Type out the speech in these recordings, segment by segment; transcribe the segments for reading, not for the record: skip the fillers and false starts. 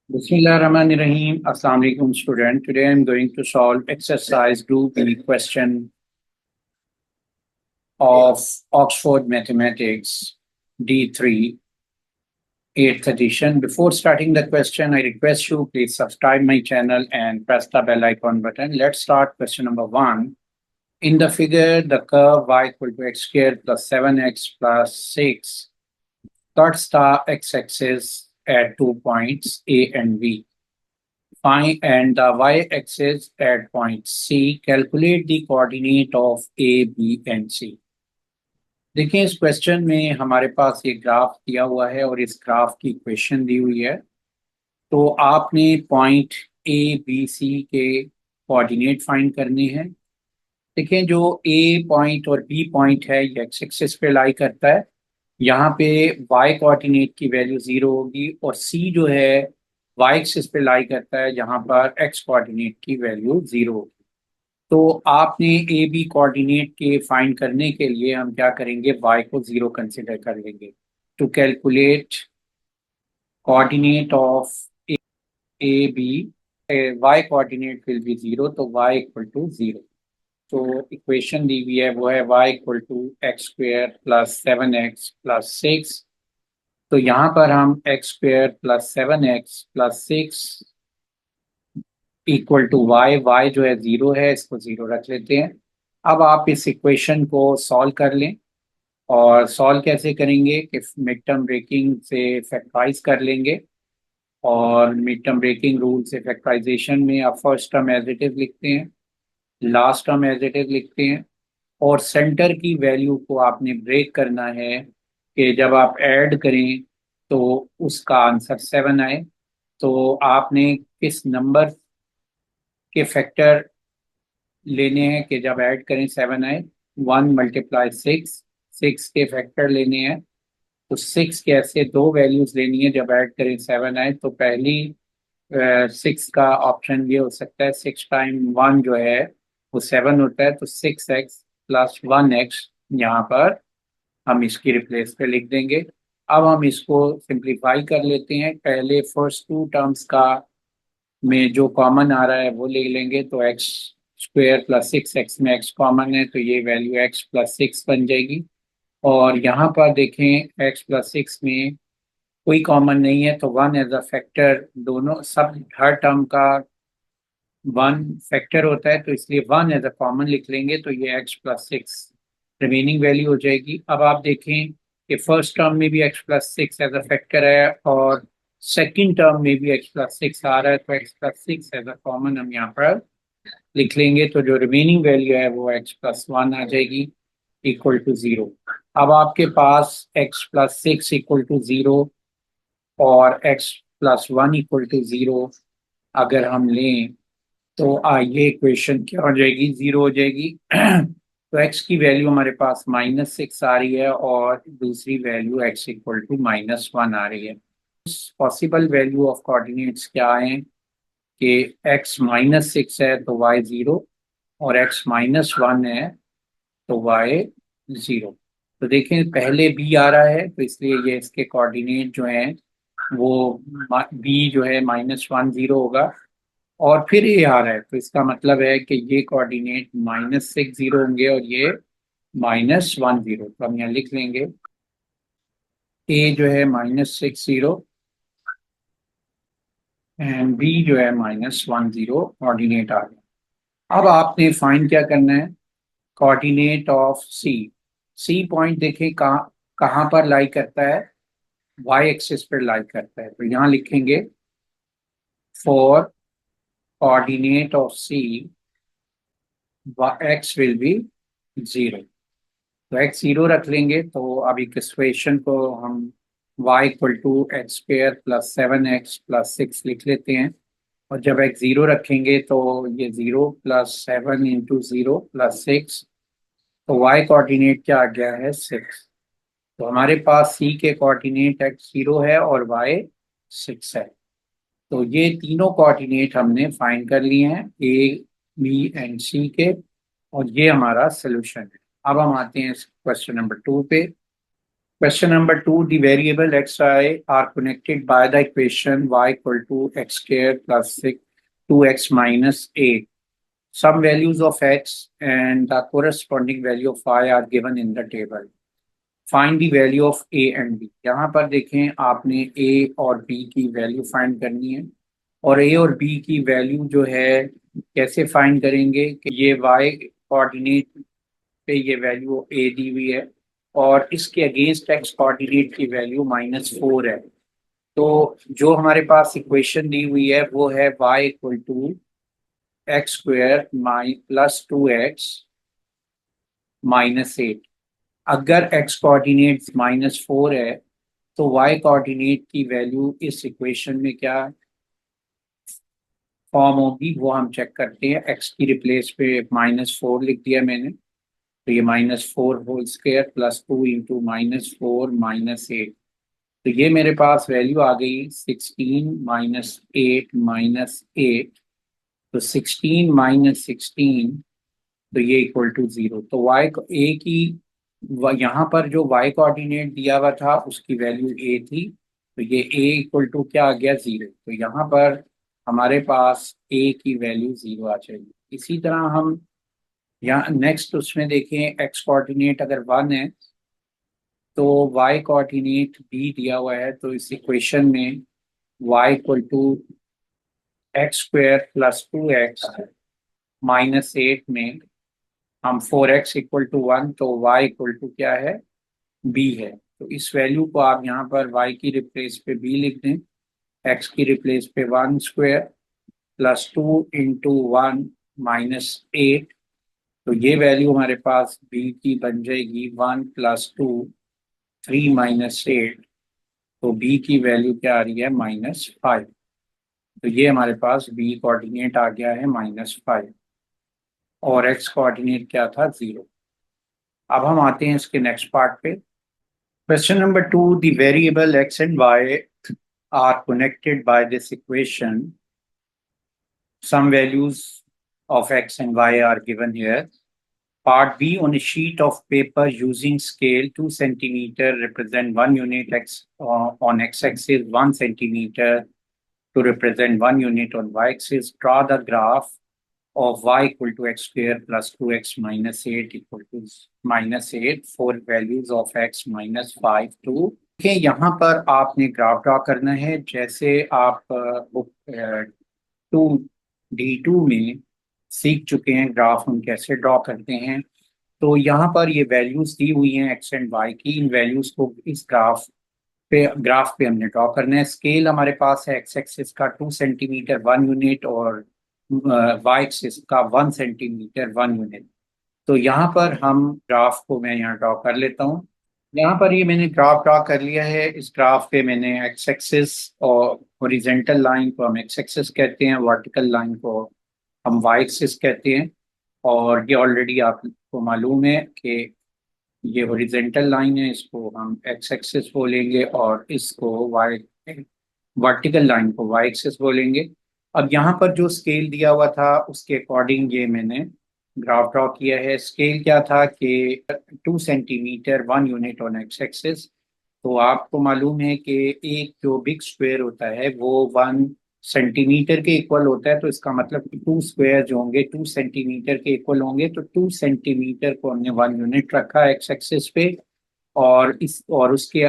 Bismillahirrahmanirrahim. Assalamu alaikum student. Today I am going to solve exercise group B question of Oxford Mathematics D3 8th edition. Before starting the question, I request you please subscribe my channel and press the bell icon button. Let's start question number 1. In the figure, the curve y equal to x squared plus 7x plus 6 cuts the x-axis at 2 points A and B. Find and the y-axis at point C. Calculate the coordinate of A, B and C. देखिए इस question में हमारे पास ये graph दिया हुआ है और इस ग्राफ की इक्वेशन दी हुई है। तो आपने पॉइंट ए बी सी के कोऑर्डिनेट फाइंड करने हैं। देखिए जो ए पॉइंट और बी पॉइंट है ये एक्स एक्सिस पे लाई करता है। यहाँ पे वाई कोऑर्डिनेट की वैल्यू 0 होगी और सी जो है वाई एक्सिस पे लाई करता है जहाँ पर एक्स कोऑर्डिनेट की वैल्यू 0 होगी। तो आपने ए बी कोऑर्डिनेट के फाइंड करने के लिए हम क्या करेंगे, वाई को 0 कंसिडर कर लेंगे। To calculate coordinate of A B, y coordinate will be 0, तो वाई इक्वल टू 0। तो इक्वेशन दी हुई है वो है y equal to x square plus 7x plus 6। तो यहाँ पर हम x square plus 7x plus 6 equal to y, y जो है 0 है, इसको 0 रख लेते हैं। अब आप इस इक्वेशन को सॉल्व कर लें। और सॉल्व कैसे करेंगे कि मिड टर्म ब्रेकिंग से फैक्टराइज कर लेंगे। और मिड टर्म ब्रेकिंग रूल से फैक्टराइजेशन में आप first term as it is लिखते हैं, last term as it is लिखते हैं। और सेंटर की वैल्यू को आपने ब्रेक करना है कि जब आप ऐड करें तो उसका आंसर 7 आए। तो आपने किस नंबर के फैक्टर लेने हैं कि जब ऐड करें 7 आए? 1 मल्टीप्लाई 6, 6 के फैक्टर लेने हैं। तो 6 के ऐसे दो वैल्यूज लेनी है जब ऐड करें 7 आए। तो पहली 6 का ऑप्शन ये हो सकता है, 6 टाइम 1 जो है वो 7 होता है, तो 6x प्लस 1x यहाँ पर हम इसकी रिप्लेस पे लिख देंगे। अब हम इसको सिंप्लीफाई कर लेते हैं। पहले फर्स्ट टू टर्म्स का में जो कॉमन आ रहा है वो ले लेंगे। तो एक्स स्क्वेयर प्लस 6x में x कॉमन है तो ये वैल्यू x प्लस 6 बन जाएगी। और यहाँ पर देखें x प्लस 6 में कोई कॉमन नहीं है तो 1 एज अ फैक्टर, दोनों सब हर टर्म का 1 फैक्टर होता है तो इसलिए 1 एज अ कॉमन लिख लेंगे। तो ये x प्लस 6 रिमेनिंग वैल्यू हो जाएगी। अब आप देखें कि फर्स्ट टर्म में भी x plus 6 as a factor है और सेकेंड टर्म में भी x प्लस 6 आ रहा है, तो x plus 6 as a common हम यहाँ पर लिख लेंगे। तो जो रिमेनिंग वैल्यू है वो x प्लस 1 आ जाएगी इक्वल टू 0। अब आपके पास x प्लस 6 इक्वल टू 0 और x प्लस 1 इक्वल टू 0 अगर हम लें तो ये इक्वेशन क्या हो जाएगी, 0 हो जाएगी। तो x की वैल्यू हमारे पास -6 आ रही है और दूसरी वैल्यू x इक्वल टू -1 आ रही है। पॉसिबल वैल्यू ऑफ कोऑर्डिनेट्स क्या है कि x -6 है तो y 0 और x -1 है तो y 0। तो देखें पहले b आ रहा है तो इसलिए ये इसके कोऑर्डिनेट जो हैं वो b जो है -1 0 होगा। और फिर ये आ रहा है तो इसका मतलब है कि ये कोऑर्डिनेट -6 0 होंगे और ये -1 0। तो हम यहाँ लिख लेंगे a जो है -6 0 एंड b जो है -1 0 कोऑर्डिनेट आ गया। अब आपने फाइंड क्या करना है, coordinate of c। c point देखें कहाँ कहाँ पर लाई करता है, y एक्सिस पर लाई करता है। तो यहाँ लिखेंगे for coordinate of c x will be 0। तो x 0 रख लेंगे। तो अब एक इक्वेशन को हम y equal to x square plus 7x plus 6 लिख लेते हैं। और जब x 0 रखेंगे तो ये 0 प्लस 7 इंटू 0 प्लस 6, तो y कोऑर्डिनेट क्या आ गया है 6। तो हमारे पास c के कोऑर्डिनेट x 0 है और y 6 है। तो ये तीनों कोऑर्डिनेट हमने फाइंड कर लिए हैं a b एंड c के, और ये हमारा सोल्यूशन है। अब हम आते हैं क्वेश्चन नंबर 2 पे। Question number 2, the variable xi are connected by the equation y equal to x square plus 6 2x minus 8. Some values of x and the corresponding value of y are given in the table. Find the value of a and b. यहाँ पर देखें आपने a और b की value find करनी है और a और b की वैल्यू जो है कैसे फाइंड करेंगे कि ये y कोऑर्डिनेट पे ये वैल्यू a दी हुई है और इसके अगेंस्ट x कोऑर्डिनेट की वैल्यू -4 है। तो जो हमारे पास इक्वेशन दी हुई है वो है y equal to x square plus 2x minus 8। अगर x कोऑर्डिनेट -4 है तो y कोऑर्डिनेट की वैल्यू इस इक्वेशन में क्या फॉर्म होगी वो हम चेक करते हैं। x की रिप्लेस पे -4 लिख दिया मैंने, तो ये -4 होल स्क्वायर प्लस 2 इंटू -4 -8। तो ये मेरे पास वैल्यू आ गई 16 -8 -8। तो 16 -16 तो ये इक्वल टू 0। तो y a की यहाँ पर जो y कोऑर्डिनेट दिया हुआ था उसकी वैल्यू a थी, तो ये a इक्वल टू क्या आ गया 0। तो यहाँ पर हमारे पास a की वैल्यू 0 आ जाएगी। इसी तरह हम यहाँ नेक्स्ट उसमें देखें x कोऑर्डिनेट अगर 1 है तो y कोऑर्डिनेट b दिया हुआ है, तो इस इक्वेशन में y equal to x square plus 2x minus 8 में हम 4x इक्वल टू 1, तो y इक्वल टू क्या है b है। तो इस वैल्यू को आप यहाँ पर y की रिप्लेस पे b लिख दें, x की रिप्लेस पे 1 स्क्वायर प्लस 2 इंटू 1 -8। तो ये वैल्यू हमारे पास b की बन जाएगी 1 प्लस 2 3 -8। तो b की वैल्यू क्या आ रही है -5। तो ये हमारे पास b कोऑर्डिनेट आ गया है -5 और x कोऑर्डिनेट क्या था 0। अब हम आते हैं इसके नेक्स्ट पार्ट पे। Question number 2, the variable x and y are connected by this equation. Some values of x and y are given here. Part B, on a sheet of paper using scale 2 centimeter represent 1 unit x on x-axis, 1 centimeter to represent 1 unit on y-axis. Draw the graph of y equal to x square plus 2x minus 8 equal to -8 for values of x -5 to। देखिए यहाँ पर आपने graph draw करना है, जैसे आप book 2D2 में सीख चुके हैं ग्राफ हम कैसे ड्रॉ करते हैं। तो यहाँ पर ये वैल्यूज दी हुई हैं एक्स एंड वाई की, इन वैल्यूज को इस ग्राफ पे हमने ड्रॉ करना है। स्केल हमारे पास है एक्स एक्सिस का 2 सेंटीमीटर 1 यूनिट और वाई एक्सिस का 1 सेंटीमीटर 1 यूनिट। तो यहाँ पर हम ग्राफ को मैं यहाँ ड्रॉ कर लेता हूँ। यहाँ पर ये मैंने ग्राफ ड्रॉ कर लिया है। इस ग्राफ पे मैंने एक्स एक्सिस और हॉरिजॉन्टल लाइन को हम एक्स एक्सिस कहते हैं, वर्टिकल लाइन को हम वाई एक्सिस कहते हैं। और ये ऑलरेडी आपको मालूम है कि ये हॉरिजॉन्टल लाइन है, इसको हम एक्स एक्सिस बोलेंगे और इसको वाई वर्टिकल लाइन को वाई एक्सिस बोलेंगे। अब यहाँ पर जो स्केल दिया हुआ था उसके अकॉर्डिंग ये मैंने ग्राफ ड्रॉ किया है। स्केल क्या था कि 2 centimetre 1 unit on x axis. तो आपको मालूम है कि एक जो बिग स्क्वायर होता है वो 1 सेंटीमीटर के इक्वल होता है, तो इसका मतलब 2 स्क्वायर जो होंगे 2 सेंटीमीटर के इक्वल होंगे। तो 2 सेंटीमीटर को हमने 1 यूनिट रखा है एक्स एक्सिस पे और उसके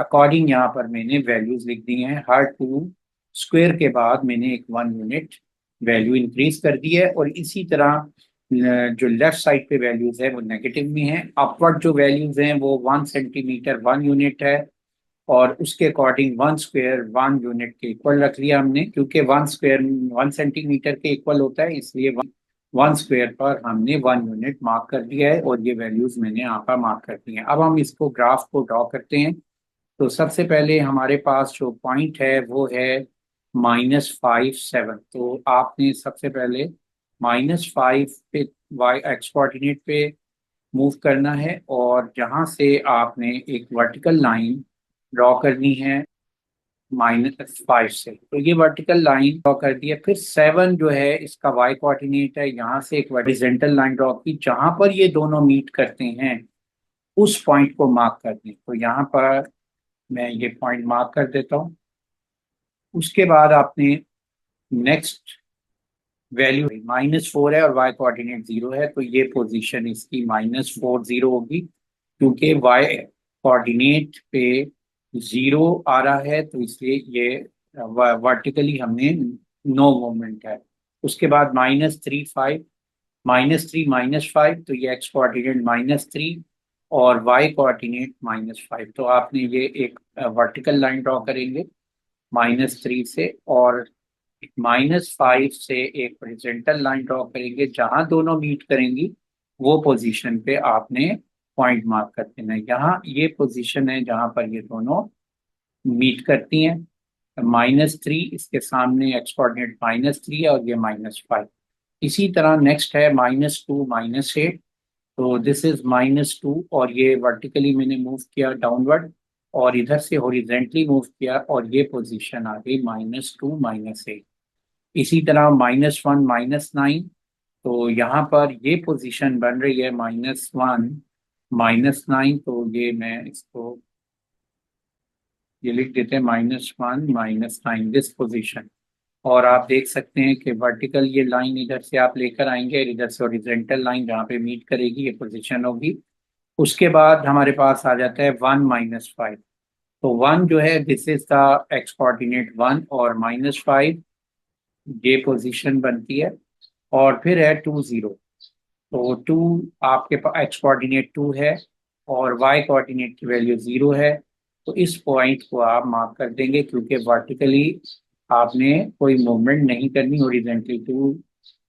अकॉर्डिंग यहाँ पर मैंने वैल्यूज लिख दी हैं। हर 2 स्क्वायर के बाद मैंने एक 1 यूनिट वैल्यू इंक्रीज कर दी है। और इसी तरह जो लेफ्ट साइड पे वैल्यूज है वो नेगेटिव में है। अपवर्ड जो वैल्यूज हैं वो 1 सेंटीमीटर 1 यूनिट है और उसके अकॉर्डिंग 1 स्क्वायर 1 यूनिट के इक्वल रख लिया हमने, क्योंकि 1 स्क्वायर 1 सेंटीमीटर के इक्वल होता है, इसलिए 1 स्क्वायर पर हमने 1 यूनिट मार्क कर दिया है और ये वैल्यूज मैंने यहाँ पर मार्क कर दी हैं। अब हम इसको ग्राफ को ड्रॉ करते हैं। तो सबसे पहले हमारे पास जो पॉइंट है वो है -5 7। तो आपने सबसे पहले -5 पे वाई एक्स कोऑर्डिनेट पे मूव करना है और जहाँ से आपने एक वर्टिकल लाइन ड्रॉ करनी है -5 से। तो ये वर्टिकल लाइन ड्रॉ कर दी है। फिर 7 जो है इसका वाई कोऑर्डिनेट है, यहाँ से एक हॉरिजॉन्टल लाइन ड्रॉ की जहाँ पर ये दोनों मीट करते हैं उस पॉइंट को मार्क कर दें। तो यहाँ पर मैं ये पॉइंट मार्क कर देता हूँ। उसके बाद आपने नेक्स्ट वैल्यू -4 है और y कोऑर्डिनेट 0 है, तो ये पोजीशन इसकी -4 0 होगी, क्योंकि y कोऑर्डिनेट पे 0 आ रहा है, तो इसलिए ये वर्टिकली हमने नो मूवमेंट है। उसके बाद -3 5, -3 -5, तो ये x कोऑर्डिनेट -3 और y कोऑर्डिनेट -5। तो आपने ये एक वर्टिकल लाइन ड्रॉ करेंगे -3 से, और -5 से एक हॉरिजॉन्टल लाइन ड्रॉ करेंगे। जहां दोनों मीट करेंगी वो पोजीशन पे आपने पॉइंट मार्क कर देना है। यहाँ ये पोजीशन है जहां पर ये दोनों मीट करती हैं। -3, इसके सामने एक्स कोऑर्डिनेट -3 है और ये -5। इसी तरह नेक्स्ट है -2 -8, तो दिस इज -2 और ये वर्टिकली मैंने मूव किया डाउनवर्ड, और इधर से हॉरिजेंटली मूव किया और ये पोजीशन आ गई -2 -8। इसी तरह -1 -9, तो यहाँ पर ये पोजीशन बन रही है -1 -9, तो ये मैं इसको ये लिख देते हैं -1 -9 दिस पोजीशन। और आप देख सकते हैं कि वर्टिकल ये लाइन इधर से आप लेकर आएंगे, इधर से हॉरिजॉन्टल लाइन जहाँ पे मीट करेगी ये पोजीशन होगी। उसके बाद हमारे पास आ जाता है 1 -5, तो 1 जो है this is the x coordinate 1, और -5 ये पोजीशन बनती है। और फिर है 2 0, तो 2 आपके पास एक्स कोऑर्डिनेट 2 है और वाई कोऑर्डिनेट की वैल्यू 0 है। तो इस पॉइंट को आप मार्क कर देंगे, क्योंकि वर्टिकली आपने कोई मूवमेंट नहीं करनी।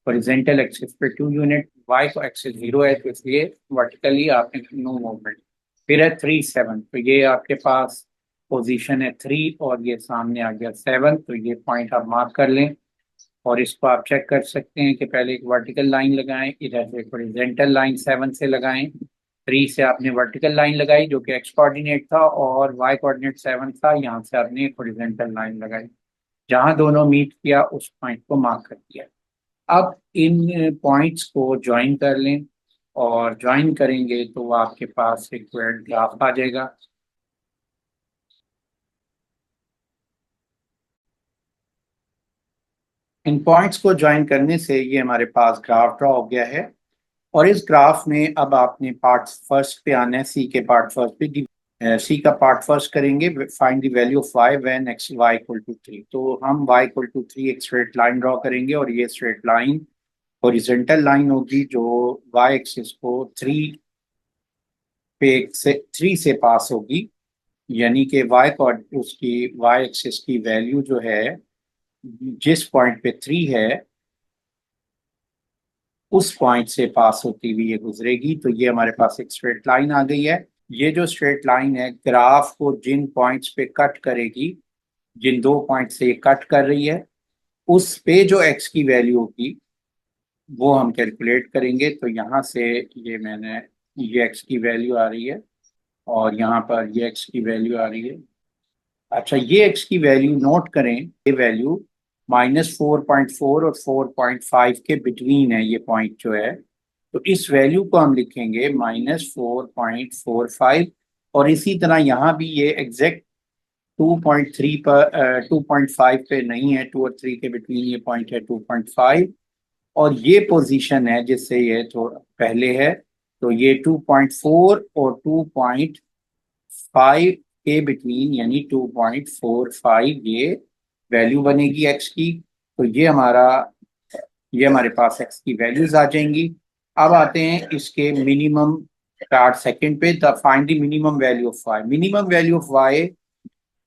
हॉरिजेंटल एक्सिस पे 2 यूनिट, वाई को एक्सिस 0 है, तो इसलिए वर्टिकली आपने नो मूवमेंट। फिर है 3 7, तो ये आपके पास पोजीशन है 3 और ये सामने आ गया 7, तो ये पॉइंट आप मार्क कर लें। और इसको आप चेक कर सकते हैं कि पहले एक वर्टिकल लाइन लगाएं, इधर से एक हॉरिजॉन्टल लाइन 7 से लगाएं। 3 से आपने वर्टिकल लाइन लगाई जो कि एक्स कोऑर्डिनेट था, और वाई कोऑर्डिनेट 7 था, यहाँ से आपने एक हॉरिजॉन्टल लाइन लगाई। जहां दोनों मीट किया उस पॉइंट को मार्क कर दिया। अब इन पॉइंट्स को ज्वाइन कर लें, और ज्वाइन करेंगे तो आपके पास एक ग्राफ आ जाएगा। इन पॉइंट्स को ज्वाइन करने से ये हमारे पास ग्राफ ड्रॉ हो गया है। और इस ग्राफ में अब आपने पार्ट फर्स्ट पे आना है, सी के पार्ट फर्स्ट पे। सी का पार्ट फर्स्ट करेंगे, find the value of y when x y equal to 3। तो हम y इक्वल टू 3 एक स्ट्रेट लाइन ड्रॉ करेंगे, और ये स्ट्रेट लाइन हॉरिजॉन्टल लाइन होगी जो y एक्सिस को 3 से पास होगी। यानी कि y को उसकी y एक्सिस की वैल्यू जो है जिस पॉइंट पे 3 है उस पॉइंट से पास होती हुई ये गुजरेगी। तो ये हमारे पास एक स्ट्रेट लाइन आ गई है। ये जो स्ट्रेट लाइन है ग्राफ को जिन पॉइंट्स पे कट करेगी, जिन दो पॉइंट से ये कट कर रही है, उस पे जो एक्स की वैल्यू होगी वो हम कैलकुलेट करेंगे। तो यहाँ से ये मैंने ये एक्स की वैल्यू आ रही है और यहाँ पर ये एक्स की वैल्यू आ रही है। अच्छा, ये एक्स की वैल्यू नोट करें, ये वैल्यू -4.4 और 4.5 के बिटवीन है ये पॉइंट जो है। तो इस वैल्यू को हम लिखेंगे -4.45, और इसी तरह यहाँ भी ये एग्जैक्ट 2.3 पर 2.5 पे नहीं है, 2 और 3 के बिटवीन ये पॉइंट है 2.5। और ये पोजीशन है जिससे ये थोड़ा पहले है, तो ये 2.4 और 2.5 के बिटवीन यानी 2.45 ये वैल्यू बनेगी एक्स की। तो ये हमारे पास एक्स की वैल्यूज आ जाएंगी। अब आते हैं इसके मिनिमम पार्ट सेकंड पे, the find the minimum value of y. Minimum value of y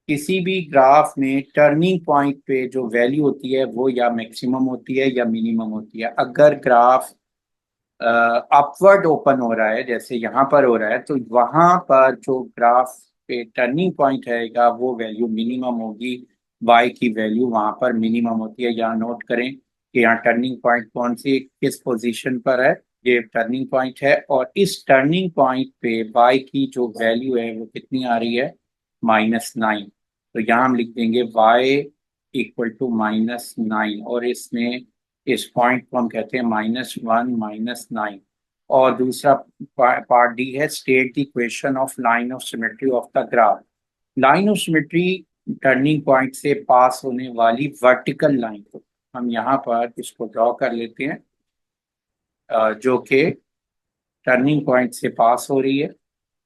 किसी भी ग्राफ में टर्निंग पॉइंट पे जो वैल्यू होती है वो या मैक्सिमम होती है या मिनिमम होती है। अगर ग्राफ अपवर्ड ओपन हो रहा है जैसे यहाँ पर हो रहा है, तो वहां पर जो ग्राफ पे टर्निंग पॉइंट रहेगा वो वैल्यू मिनिमम होगी। वाई की वैल्यू वहां पर मिनिमम होती है। यहाँ नोट करें कि यहाँ टर्निंग पॉइंट कौन सी किस पोजीशन पर है, ये टर्निंग पॉइंट है। और इस टर्निंग पॉइंट पे वाई की जो वैल्यू है वो कितनी आ रही है, -9। तो यहाँ हम लिख देंगे वाई इक्वल टू -9, और इसमें इस पॉइंट को हम कहते हैं -1 -9। और दूसरा पार्ट डी है state the equation of line of symmetry of the graph. Line of symmetry turning point से पास होने वाली वर्टिकल लाइन को हम यहाँ पर इसको ड्रॉ कर लेते हैं, जो कि टर्निंग पॉइंट से पास हो रही है।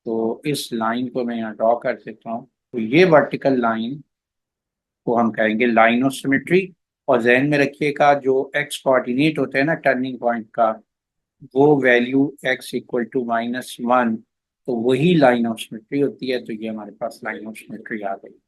तो इस लाइन को मैं यहाँ ड्रॉ कर देता हूँ। तो ये वर्टिकल लाइन को हम कहेंगे लाइन ऑफ सिमेट्री। और जहन में रखिएगा जो एक्स कोऑर्डिनेट होता है ना टर्निंग पॉइंट का, वो वैल्यू x इक्वल टू -1, तो वही लाइन ऑफ सिमेट्री होती है। तो ये हमारे पास लाइन ऑफ सिमेट्री आ गई।